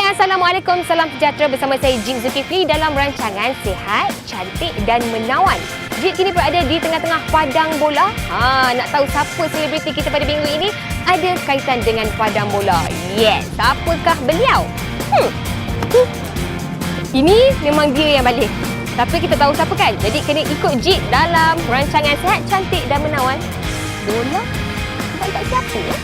Assalamualaikum, salam sejahtera bersama saya Jin Zulkifli dalam rancangan Sihat, Cantik dan Menawan. Jin kini berada di tengah-tengah padang bola. Nak tahu siapa selebriti kita pada minggu ini? Ada kaitan dengan padang bola. Yes, siapakah beliau? Ini memang dia yang balik. Tapi kita tahu siapa kan? Jadi kena ikut Jin dalam rancangan Sihat, Cantik dan Menawan. Bola? Tak siapa ya?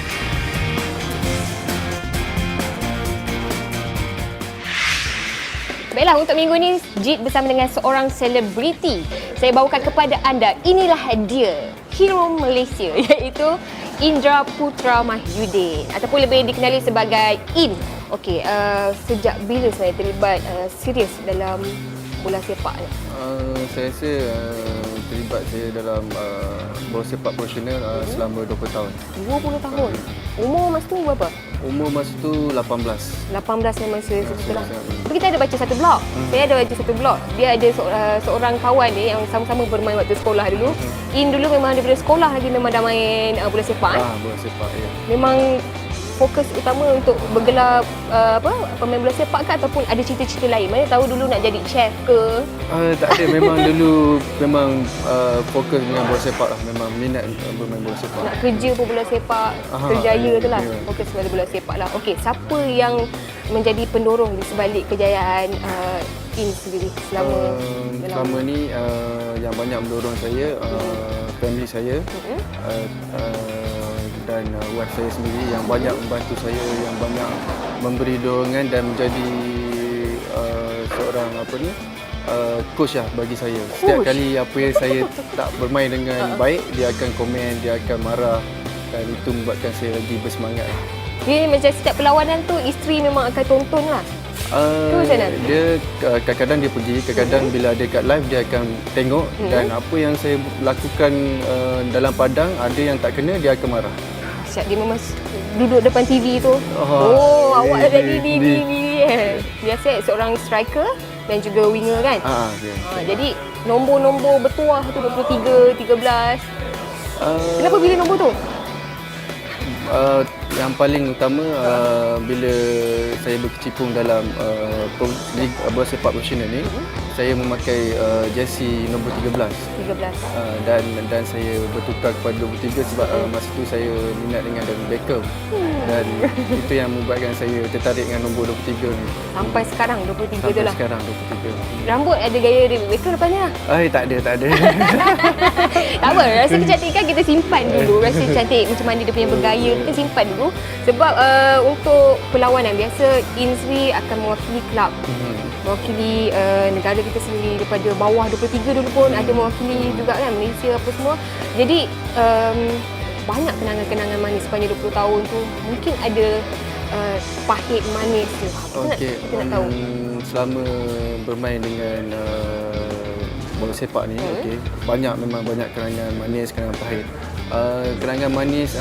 Baiklah, untuk minggu ini Jid bersama dengan seorang selebriti. Saya bawakan kepada anda, inilah dia, hero Malaysia, iaitu Indra Putra Mahyudin ataupun lebih dikenali sebagai In. Okey, sejak bila saya terlibat serius dalam bola sepak ni? Saya rasa terlibat saya dalam bola sepak profesional selama 20 tahun. 20 tahun? Umur masa tu berapa? Umur masa tu 18. 18 memang serius lah. Tapi kita ada baca satu blog. Saya ada baca satu blog. Dia ada seorang kawan ni yang sama-sama bermain waktu sekolah dulu. In dulu memang daripada sekolah lagi memang dah main bola sepak. Bola sepak, ya. Memang fokus utama untuk bergelar pemain bola sepak ke ataupun ada cita-cita lain? Mana tahu dulu nak jadi chef ke? Tak ada, memang dulu memang fokus dengan bola sepak lah. Memang minat bermain bola sepak. Nak kerja pun bola sepak, kerjaya tu lah. Yeah. Fokus pada bola sepak lah. Okey, siapa yang menjadi pendorong di sebalik kejayaan In sendiri selama ni yang banyak mendorong saya, family saya, dan wife saya sendiri yang banyak membantu saya, yang banyak memberi dorongan dan menjadi seorang coach lah bagi saya. Setiap kali apa yang saya tak bermain dengan baik, dia akan komen, dia akan marah, dan itu membuatkan saya lagi bersemangat. Jadi macam setiap perlawanan tu isteri memang akan tonton lah. Dia kadang-kadang dia pergi, kadang-kadang bila ada kat live dia akan tengok, dan apa yang saya lakukan dalam padang, ada yang tak kena, dia akan marah. Siap, dia memang duduk depan TV tu. Awak ada ni. Biasa seorang striker dan juga winger kan? Jadi nombor-nombor bertuah tu 23, 13. Kenapa pilih nombor tu? Yang paling utama bila saya berkecimpung dalam bola sepak profesional ni, saya memakai jersey nombor 13. Dan saya bertukar kepada 23 sebab masa tu saya minat dengan David Beckham. Dan itu yang membuatkan saya tertarik dengan nombor 23 ni. Sampai sekarang 23 tu lah. Sampai sekarang 23. Rambut ada gaya David Beckham depannya? Tak ada. Tak apa, rasa kecantikan kita simpan dulu. Rasa cantik macam mana dia punya bergaya, kita simpan dulu. Sebab untuk perlawanan biasa Insri akan mewakili kelab, mewakili negara kita sendiri daripada bawah 23 dulu pun ada mewakili juga kan, Malaysia apa semua. Jadi banyak kenangan-kenangan manis sepanjang 20 tahun tu. Mungkin ada pahit manis tu. Kita nak tahu. Selama bermain dengan bola sepak ni, memang banyak kenangan manis, kenangan pahit. Kenangan manis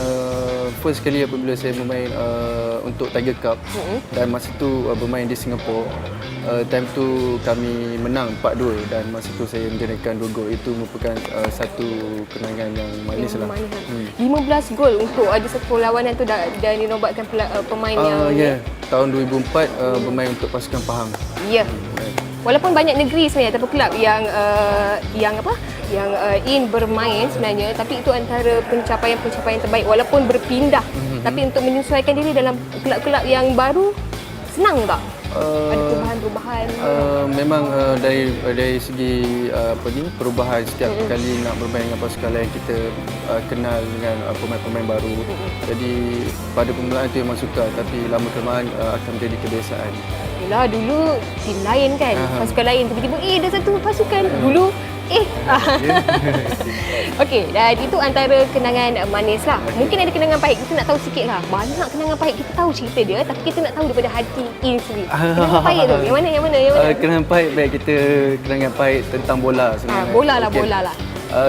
first kali apabila saya bermain untuk Tiger Cup, dan masa tu bermain di Singapura. Time tu kami menang 4-2 dan masa tu saya menjadikan 2 gol. Itu merupakan satu kenangan yang manis lah. 15 gol untuk ada satu perlawanan tu dan dinobatkan pemain yang tahun 2004 bermain untuk pasukan Pahang. Ya. Walaupun banyak negeri sebenarnya ataupun kelab yang In bermain sebenarnya, tapi itu antara pencapaian terbaik walaupun berpindah. Tapi untuk menyesuaikan diri dalam kelab-kelab yang baru, senang tak? Ada perubahan-perubahan? Memang dari segi perubahan setiap kali nak bermain dengan pasukan lain, kita kenal dengan pemain-pemain baru. Jadi pada permulaan itu memang sukar, tapi lama kelamaan akan menjadi kebiasaan. Yelah, dulu tim lain kan, pasukan lain tiba-tiba ada satu pasukan dulu Okey, dan itu antara kenangan manis lah. Mungkin ada kenangan pahit, kita nak tahu sikit lah. Banyak kenangan pahit, kita tahu cerita dia, tapi kita nak tahu daripada hati In sendiri. Kenangan pahit tu, yang mana? Kenangan pahit, baik kita kenangan pahit tentang bola sebenarnya. Bola lah.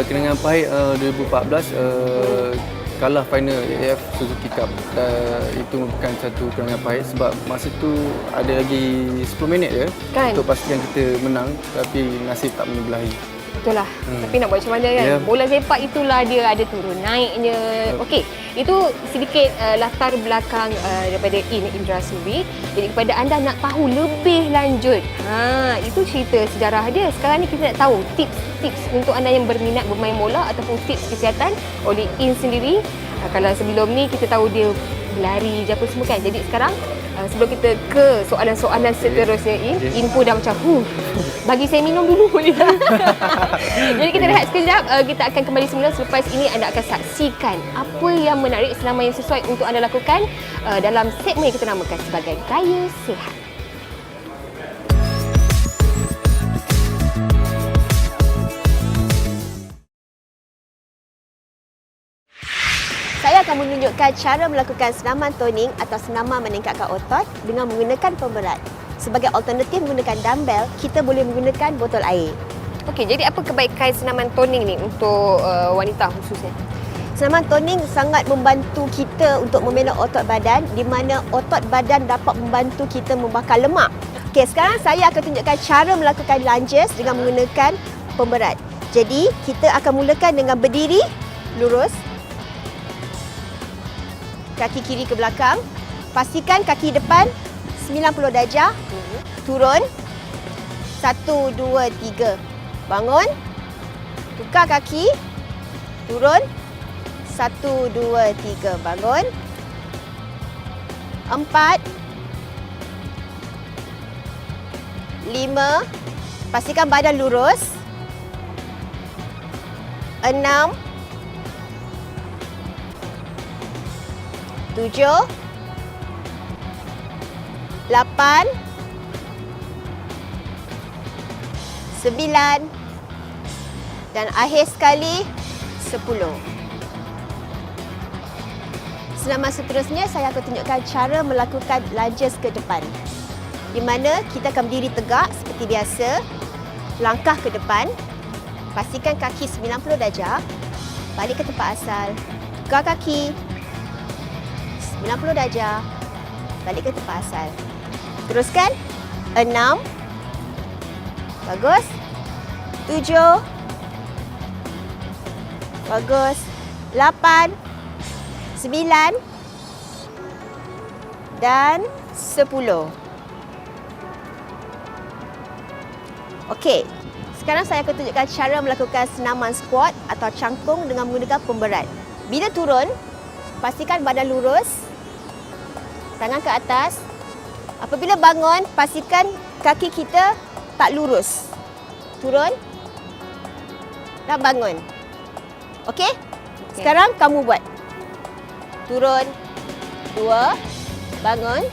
Kenangan pahit 2014 kalah final AF Suzuki Cup. Itu merupakan satu kenangan pahit sebab masa tu ada lagi 10 minit je untuk pastikan kita menang, tapi nasib tak menyebelahi. Betul lah. Tapi nak buat macam mana kan? Bola sepak itulah dia ada turun naiknya. Okey, Itu sedikit latar belakang daripada Indra sendiri. Jadi kepada anda nak tahu lebih lanjut, itu cerita sejarah dia. Sekarang ni kita nak tahu tips-tips untuk anda yang berminat bermain bola ataupun tips kesihatan oleh In sendiri. Kalau sebelum ni kita tahu dia berlari je apa semua kan. Jadi sekarang sebelum kita ke soalan-soalan seterusnya, In pun dah macam bagi saya minum dulu boleh tak? Jadi kita rehat sekejap, kita akan kembali semula. Selepas ini anda akan saksikan apa yang menarik, senaman yang sesuai untuk anda lakukan dalam segmen yang kita namakan sebagai Gaya Sihat. Saya akan menunjukkan cara melakukan senaman toning atau senaman meningkatkan otot dengan menggunakan pemberat. Sebagai alternatif menggunakan dumbbell, kita boleh menggunakan botol air. Okey, jadi apa kebaikan senaman toning ni untuk wanita khususnya? Senaman toning sangat membantu kita untuk membina otot badan, di mana otot badan dapat membantu kita membakar lemak. Okey, sekarang saya akan tunjukkan cara melakukan lunges dengan menggunakan pemberat. Jadi, kita akan mulakan dengan berdiri, lurus. Kaki kiri ke belakang. Pastikan kaki depan 90 darjah. Turun. 1, 2, 3. Bangun. Tukar kaki. Turun. 1, 2, 3. Bangun. 4. 5. Pastikan badan lurus. 6. 7, 8, 9 dan akhir sekali 10. Senaman seterusnya saya akan tunjukkan cara melakukan lunges ke depan, di mana kita akan berdiri tegak seperti biasa, langkah ke depan, pastikan kaki 90 darjah, balik ke tempat asal, tukar kaki 90 darjah, balik ke tempat asal. Teruskan. 6. Bagus. 7. Bagus. 8. 9. Dan 10. Okey. Sekarang saya akan tunjukkan cara melakukan senaman squat atau cangkung dengan menggunakan pemberat. Bila turun, pastikan badan lurus. Tangan ke atas. Apabila bangun, pastikan kaki kita tak lurus. Turun dan bangun. Okey? Sekarang kamu buat. Turun. 2. Bangun.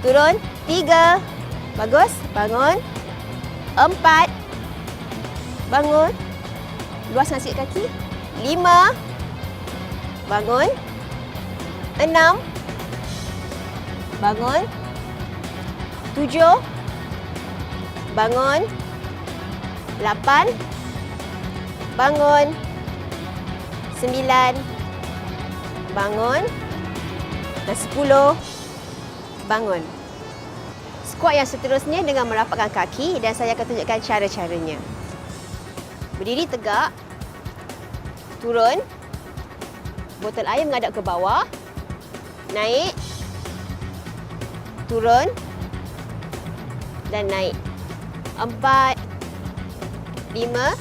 Turun. 3. Bagus. Bangun. 4. Bangun. Luaskan sikit kaki. 5. Bangun. 6. Bangun. 7. Bangun. 8. Bangun. 9. Bangun. Dan 10. Bangun. Squat yang seterusnya dengan merapatkan kaki dan saya akan tunjukkan cara-caranya. Berdiri tegak. Turun. Botol air menghadap ke bawah. Naik. Turun. Dan naik. 4. 5.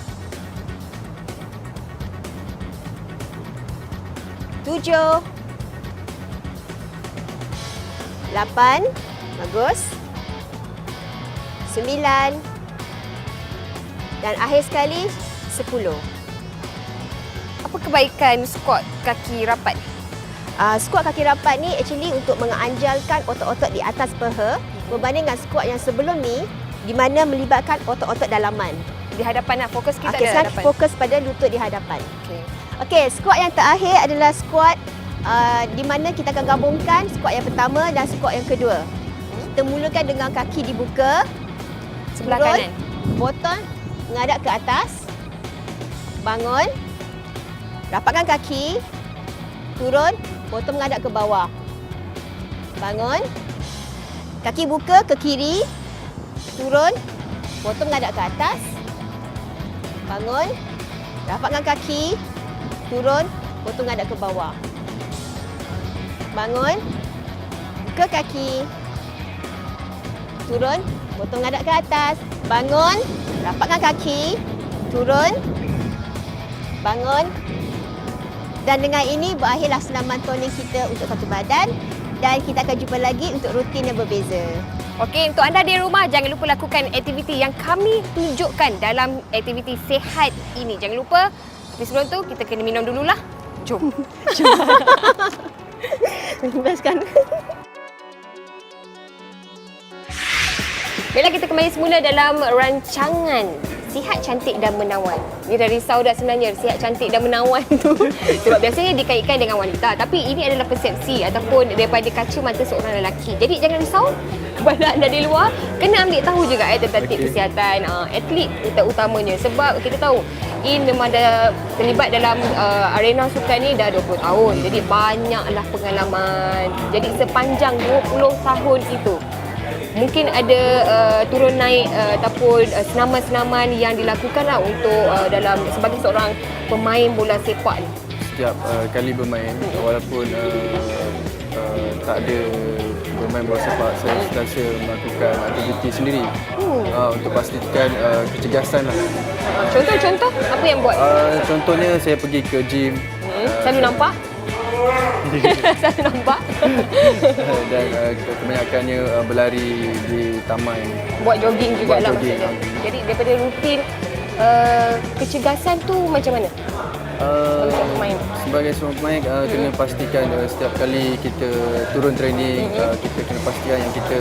7. 8. Bagus. 9. Dan akhir sekali 10. Apa kebaikan squat kaki rapat? Squat kaki rapat ni actually untuk menganjalkan otot-otot di atas paha berbanding dengan squat yang sebelum ni di mana melibatkan otot-otot dalaman. Di hadapan nak fokus kita Okey, ada saya hadapan. fokus pada lutut di hadapan. Okey. Okey, squat yang terakhir adalah squat di mana kita akan gabungkan squat yang pertama dan squat yang kedua. Kita mulakan dengan kaki dibuka. Sebelah turun, kanan. Botol menghadap ke atas. Bangun. Rapatkan kaki. Turun. Botol menghadap ke bawah. Bangun. Kaki buka ke kiri. Turun. Botol menghadap ke atas. Bangun. Rapatkan kaki. Turun. Botol menghadap ke bawah. bangun. Buka kaki. Turun, potong ngadap ke atas. Bangun, rapatkan kaki. Turun. Bangun. Dan dengan ini berakhirlah senaman toning kita untuk satu badan. Dan kita akan jumpa lagi untuk rutin yang berbeza. Okey, untuk anda di rumah, jangan lupa lakukan aktiviti yang kami tunjukkan dalam aktiviti sihat ini. Jangan lupa, tapi sebelum tu kita kena minum dululah. Jom. Best kan? Baiklah, kita kembali semula dalam rancangan Sihat, Cantik dan Menawan. Ni dah risau dah sebenarnya sihat, cantik dan menawan tu. Sebab biasanya dikaitkan dengan wanita. Tapi ini adalah persepsi ataupun daripada kaca mata seorang lelaki. Jadi jangan risau kepada anda di luar. Kena ambil tahu juga tentang tips kesihatan atlet utamanya. Sebab kita tahu In memang dah terlibat dalam arena sukan ni dah 20 tahun. Jadi banyaklah pengalaman. Jadi sepanjang 20 tahun itu mungkin ada turun naik ataupun senaman-senaman yang dilakukan lah untuk dalam sebagai seorang pemain bola sepak ni. Setiap kali bermain, walaupun tak ada bermain bola sepak, saya sentiasa melakukan aktiviti sendiri untuk pastikan kecergasan lah. Contoh apa yang buat? Contohnya saya pergi ke gym. Selalu nampak? Selalu nampak? Dan kebanyakannya berlari di taman. Buat jogging Buat jugalah jogging. maksudnya. Jadi daripada rutin kecergasan tu macam mana? Untuk pemain. Sebagai seorang pemain kena pastikan setiap kali kita turun training, kita kena pastikan yang kita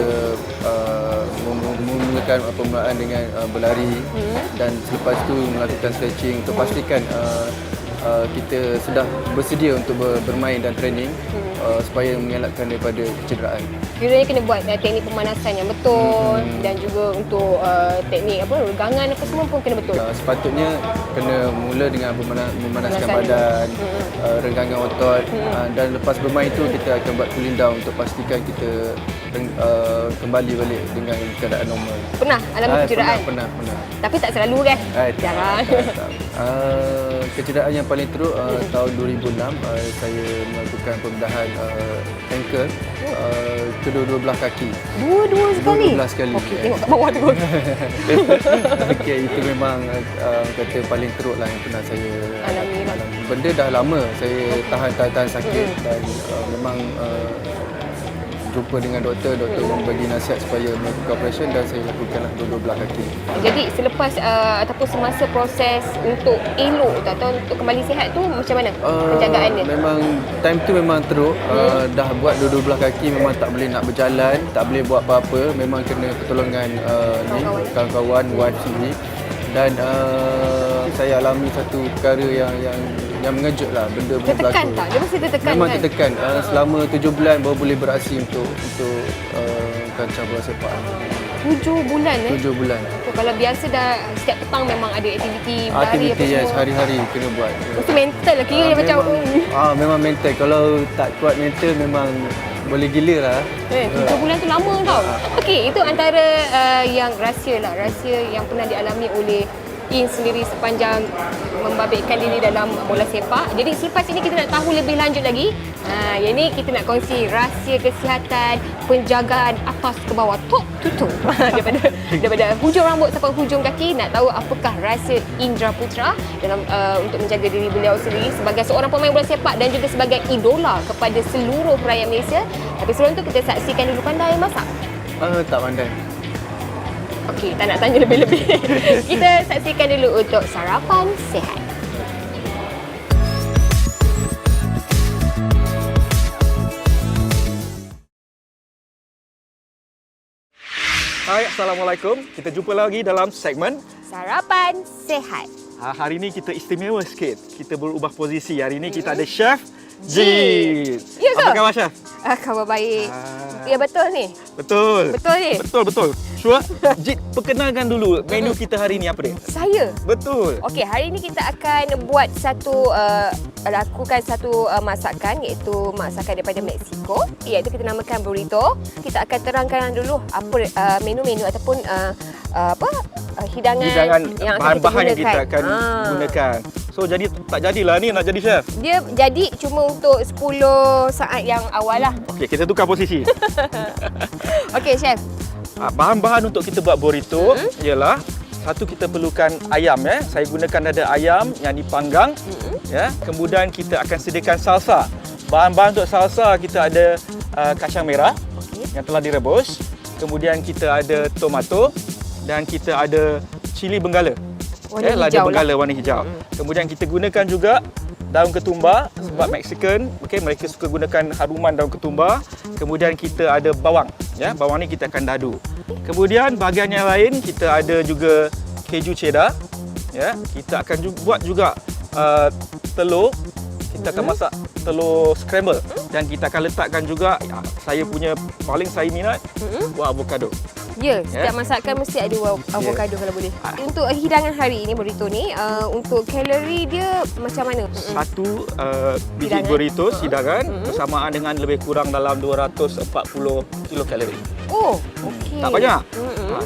memulakan permulaan dengan berlari dan selepas tu melakukan stretching untuk pastikan kita sudah bersedia untuk bermain dan training supaya mengelakkan daripada kecederaan. Kiranya kena buat teknik pemanasan yang betul dan juga untuk teknik regangan apa semua pun kena betul. Sepatutnya kena mula dengan memanaskan badan, renggangan otot dan lepas bermain tu kita akan buat cooling down untuk pastikan kita kembali balik dengan keadaan normal. Pernah alami kecederaan? Pernah. Tapi tak selalu kan? Jarang. Kecederaan yang paling teruk tahun 2006 saya melakukan pembedahan ankle kedua-dua belah kaki. Dua-dua sekali? Dua-dua sekali. Okey, tengok kat bawah terus. Okey, itu memang kata paling teruk lah yang pernah saya alami. Benda dah lama saya tahan sakit dan memang jumpa dengan doktor membagi nasihat supaya melakukan operation dan saya lakukanlah dua-dua belah kaki. Jadi selepas ataupun semasa proses untuk elok atau untuk kembali sihat tu macam mana penjagaan dia? Memang time tu memang teruk. Dah buat dua-dua belah kaki memang tak boleh nak berjalan, tak boleh buat apa-apa, memang kena pertolongan kawan-kawan wan sini. Dan saya alami satu perkara yang mengejut lah, benda berlaku. Tertekan tak? Dia mesti tertekan Memang kan? tertekan. Selama 7 bulan baru boleh beraksi untuk kancah bola sepak. 7 bulan 7 bulan. So, kalau biasa dah setiap petang memang ada aktiviti berlari Aktiviti apa yes, semua. hari-hari kena buat. Mesti mental lah kira dia macam memang mental. Kalau tak kuat mental memang boleh gila lah. 7 bulan tu lama tau. Okey, itu antara yang rahsia yang pernah dialami oleh In sendiri sepanjang membabitkan diri dalam bola sepak. Jadi selepas ini kita nak tahu lebih lanjut lagi. Yang ni kita nak kongsi rahsia kesihatan, penjagaan atas ke bawah, top to toe. daripada hujung rambut sampai hujung kaki. Nak tahu apakah rahsia Indra Putra dalam untuk menjaga diri beliau sendiri sebagai seorang pemain bola sepak dan juga sebagai idola kepada seluruh rakyat Malaysia. Tapi sebelum tu kita saksikan dulu, pandai masak? Tak pandai. Okey, tak nak tanya lebih-lebih. Kita saksikan dulu untuk sarapan sihat. Hai, Assalamualaikum. Kita jumpa lagi dalam segmen Sarapan sihat. hari ini kita istimewa sikit. Kita berubah posisi. Hari ini kita ada Chef Jit. Ya ke? Apa khabar, Chef? Khabar baik. Ya, betul ni. Betul. Betul ni? Betul. Sure? Jit, perkenalkan dulu menu kita hari ini apa dia? Saya? Betul. Okey, hari ini kita akan buat lakukan satu masakan, iaitu masakan daripada Mexico, iaitu kita namakan burrito. Kita akan terangkan dulu apa menu-menu ataupun hidangan yang bahan-bahan yang kita gunakan. akan gunakan. So jadi tak jadilah ni nak jadi chef. Dia jadi cuma untuk 10 saat yang awal lah. Okey, kita tukar posisi. Okey, chef. Bahan-bahan untuk kita buat burrito ialah satu, kita perlukan ayam ya. Saya gunakan dada ayam yang dipanggang ya. Kemudian kita akan sediakan salsa. Bahan-bahan untuk salsa kita ada kacang merah yang telah direbus. Kemudian kita ada tomato dan kita ada cili benggala. Warna Lada hijau benggala warna hijau. Kemudian kita gunakan juga daun ketumbar sebab Mexican, mereka suka gunakan haruman daun ketumbar. Kemudian kita ada bawang ya. Bawang ni kita akan dadu. Kemudian bahagian yang lain kita ada juga keju cheddar ya. Kita akan buat juga telur. Kita akan masak telur scramble dan kita akan letakkan juga saya punya paling saya minat buah avocado. Ya, setiap masakan mesti ada avocado kalau boleh. Untuk hidangan hari ini burrito ni, untuk kalori dia macam mana? Satu biji burrito hidangan bersamaan dengan lebih kurang dalam 240 kilokalori. Oh, okey. Tak banyak.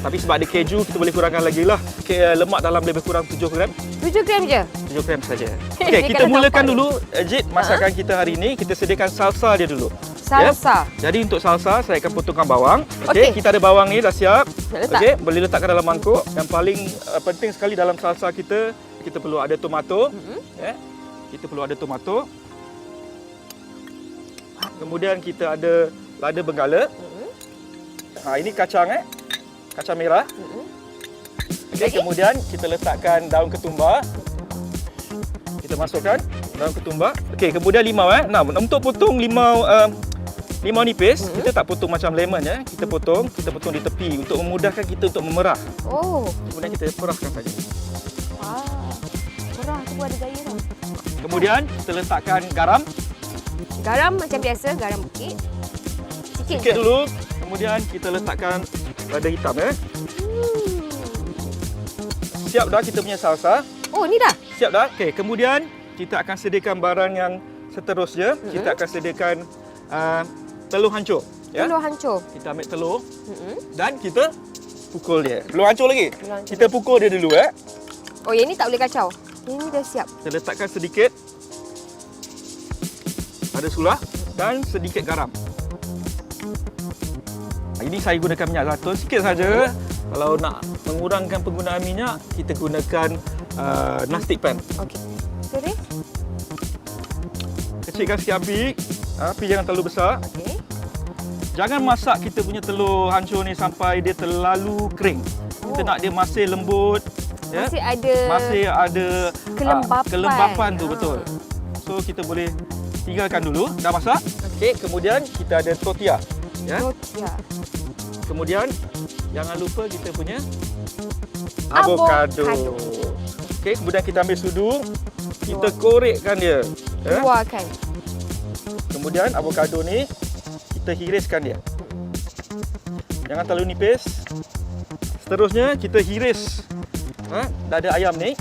Tapi sebab ada keju kita boleh kurangkan lagi lah. Lemak dalam lebih kurang 7 gram. 7 gram je? 7 gram saja. Okey, kita mulakan dulu Jit masakan kita hari ini. Kita sediakan salsa dia dulu. Salsa. Ya? Jadi untuk salsa saya akan potongkan bawang. Okey, kita ada bawang ni dah siap. Okey, boleh letakkan dalam mangkuk. Yang paling penting sekali dalam salsa kita perlu ada tomato. Ya. Kita perlu ada tomato. Kemudian kita ada lada benggala. Ini kacang kacang merah. Okey, kemudian kita letakkan daun ketumbar. Kita masukkan daun ketumbar. Okey, kemudian limau Nah, untuk potong limau nipis, kita tak potong macam lemon ya. Kita potong di tepi untuk memudahkan kita untuk memerah. Oh. Kemudian kita perahkan saja. Wah. Merah tu ada gaya tau. Kemudian kita letakkan garam. Garam macam biasa, garam bukit. Sikit dulu. Kemudian kita letakkan lada hitam ya. Siap dah kita punya salsa. Oh, ni dah. Siap dah. Okey, kemudian kita akan sediakan barang yang seterusnya. Kita akan sediakan telur hancur ya. Telur hancur. Kita ambil telur dan kita pukul dia. Telur hancur lagi. Hancur. Kita pukul dia dulu Oh, yang ni tak boleh kacau. Yang ni dah siap. Kita letakkan sedikit pada sulah dan sedikit garam. Ini saya gunakan minyak zaitun sikit saja. Kalau nak mengurangkan penggunaan minyak, kita gunakan non-stick pan. Okey. Okey. Kecilkan sikit api. Api jangan terlalu besar. Okey. Jangan masak kita punya telur hancur ni sampai dia terlalu kering. Kita nak dia masih lembut. Ya? Masih ada kelembapan tu betul. So kita boleh tinggalkan dulu. Dah masak. Okey, kemudian kita ada tortilla. Ya. Tortilla. Kemudian jangan lupa kita punya avocado. Okey, kemudian kita ambil sudu. Kita korekkan dia. Ya. Keluarkan. Kemudian avocado ni kita hiriskan dia. Jangan terlalu nipis. Seterusnya kita hiris dada ayam ni.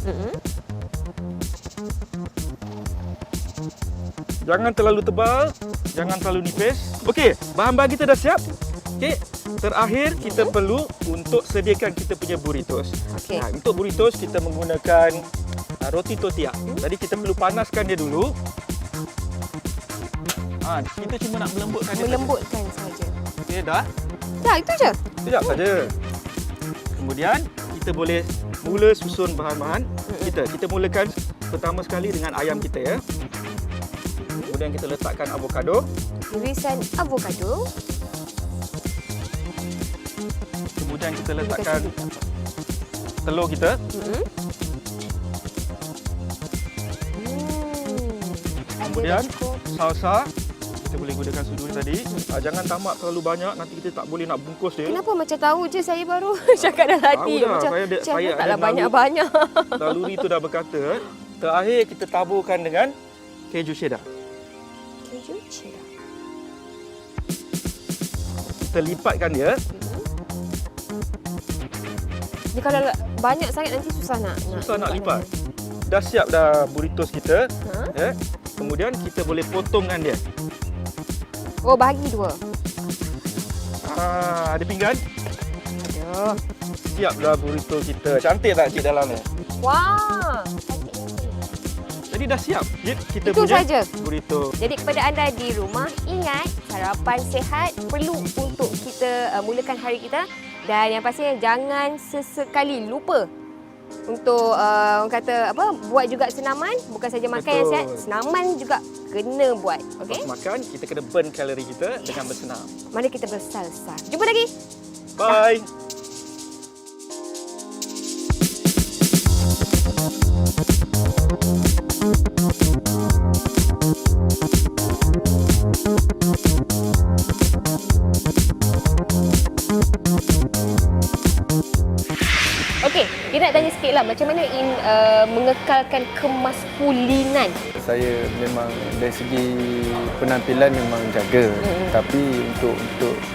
Jangan terlalu tebal, jangan terlalu nipis. Okey, bahan-bahan kita dah siap. Okey, terakhir kita perlu untuk sediakan kita punya burritos. Okey. Untuk burritos kita menggunakan roti tortilla. Jadi kita perlu panaskan dia dulu. Kita cuma nak melembutkan dia. Melembutkan saja. Okey, dah. Dah, itu je. Sekejap saja. Kemudian kita boleh mula susun bahan-bahan kita. Kita mulakan pertama sekali dengan ayam kita ya. Kemudian kita letakkan avocado. Irisan avocado. Kemudian kita letakkan telur kita. Kemudian salsa. Kita boleh gunakan sudu ni tadi. Jangan tamak terlalu banyak, nanti kita tak boleh nak bungkus dia. Kenapa macam tahu je saya baru cakap dalam hati. Tahu dah, Macam saya taklah banyak-banyak. Naluri tu dah berkata. Terakhir kita taburkan dengan keju cheddar. Keju cheddar. Kita lipatkan dia. Dia kalau banyak sangat nanti susah nak lipat. Dah siap dah burritos kita. Ya. Kemudian kita boleh potongkan dia. Oh, bagi dua. Ada pinggan. Ada. Siap dah burrito kita. Cantik tak cik dalam ni? Wah, cantik. Tadi dah siap. Jit, kita Itu punya saja. burrito. Jadi kepada anda di rumah, ingat sarapan sihat perlu untuk kita mulakan hari kita. Dan yang pastinya jangan sesekali lupa untuk orang kata apa, buat juga senaman. Bukan saja makan yang Betul. sihat, senaman juga kena buat. Okey? Lepas makan, kita kena burn kalori kita dengan bersenam. Mari kita bersal-sal. Jumpa lagi. Bye. Okey, kita nak tanya sikit lah macam mana mengekalkan kemaskulinan. Saya memang dari segi penampilan memang jaga. Tapi untuk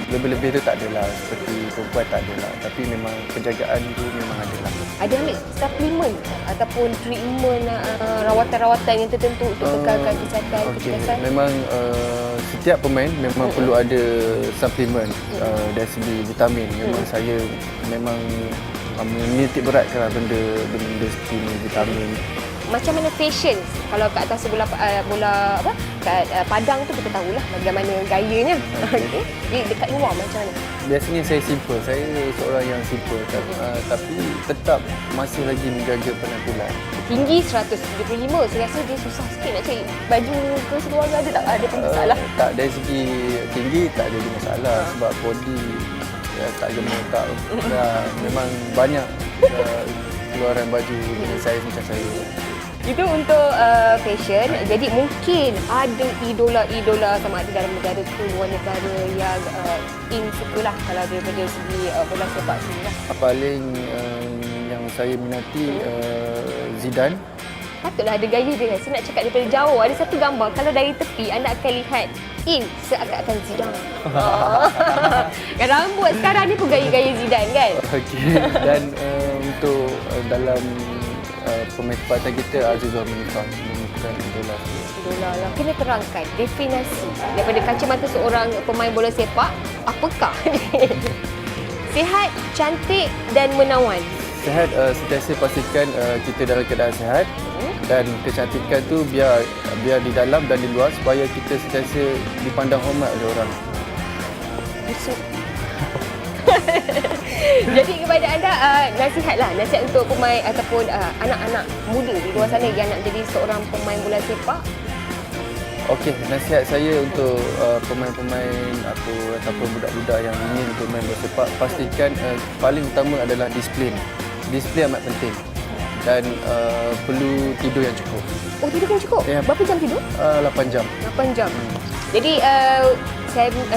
lebih-lebih tu tak adalah. Seperti perempuan tak adalah. Tapi memang penjagaan tu memang adalah. Ada ambil suplemen ataupun treatment rawatan-rawatan yang tertentu untuk kekalkan kesihatan, Okey, kecerdasan? memang setiap pemain memang perlu ada suplemen dari segi vitamin. Memang saya memang menitik beratkan benda seperti ni, vitamin. Macam mana fashion? Kalau kat atas bola apa? Kat padang tu kita tahulah bagaimana gayanya. Okey. Jadi dekat luar macam mana? Biasanya saya simple. Saya seorang yang simple tapi tetap masih lagi menjaga penampilan. Tinggi 175. Saya rasa dia susah sikit nak cari baju ke seluar ada tak? Ada pun masalah. Tak, dari segi tinggi tak ada masalah sebab body tak gemuk tak. Memang banyak keluaran baju saya macam saya. Itu untuk fashion. Jadi mungkin ada idola-idola sama ada dalam negara ke luar negara yang in sukalah kalau daripada segi bola sepak sini lah. Paling yang saya minati Zidane. Patutlah ada gaya dia. Saya nak cakap daripada jauh. Ada satu gambar. Kalau dari tepi anda akan lihat in seakan-akan Zidane. Kan rambut sekarang ni pun gaya-gaya Zidane kan? Okey. Dan untuk dalam pemain tempatan kita Azizul Manifah merupakan idola saya. Idola lah. Kena terangkan definisi daripada kacamata seorang pemain bola sepak. Apakah? Sihat, cantik dan menawan. Sihat, sentiasa pastikan kita dalam keadaan sihat dan kecantikan tu biar di dalam dan di luar supaya kita sentiasa dipandang hormat oleh orang. Busuk. Jadi kepada anda nasihat untuk pemain ataupun anak-anak muda di luar sana yang nak jadi seorang pemain bola sepak. Okey, nasihat saya untuk pemain-pemain ataupun budak-budak yang ingin untuk main bola sepak, pastikan paling utama adalah disiplin. Disiplin amat penting dan perlu tidur yang cukup. Oh, tidur yang cukup? Ya. Berapa jam tidur? 8 jam. 8 jam. Jadi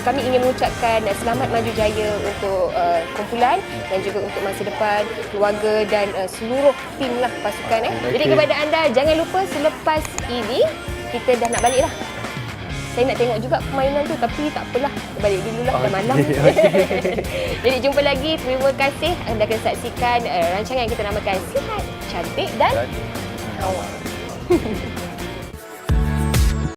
kami ingin mengucapkan selamat maju jaya untuk kumpulan dan juga untuk masa depan keluarga dan seluruh tim lah pasukan. Jadi kepada anda jangan lupa selepas ini kita dah nak balik lah. Saya nak tengok juga permainan tu tapi tak apalah. Balik dulu lah, dah malam. Jadi jumpa lagi. Terima kasih anda akan saksikan rancangan yang kita namakan Sihat, Cantik dan Awal.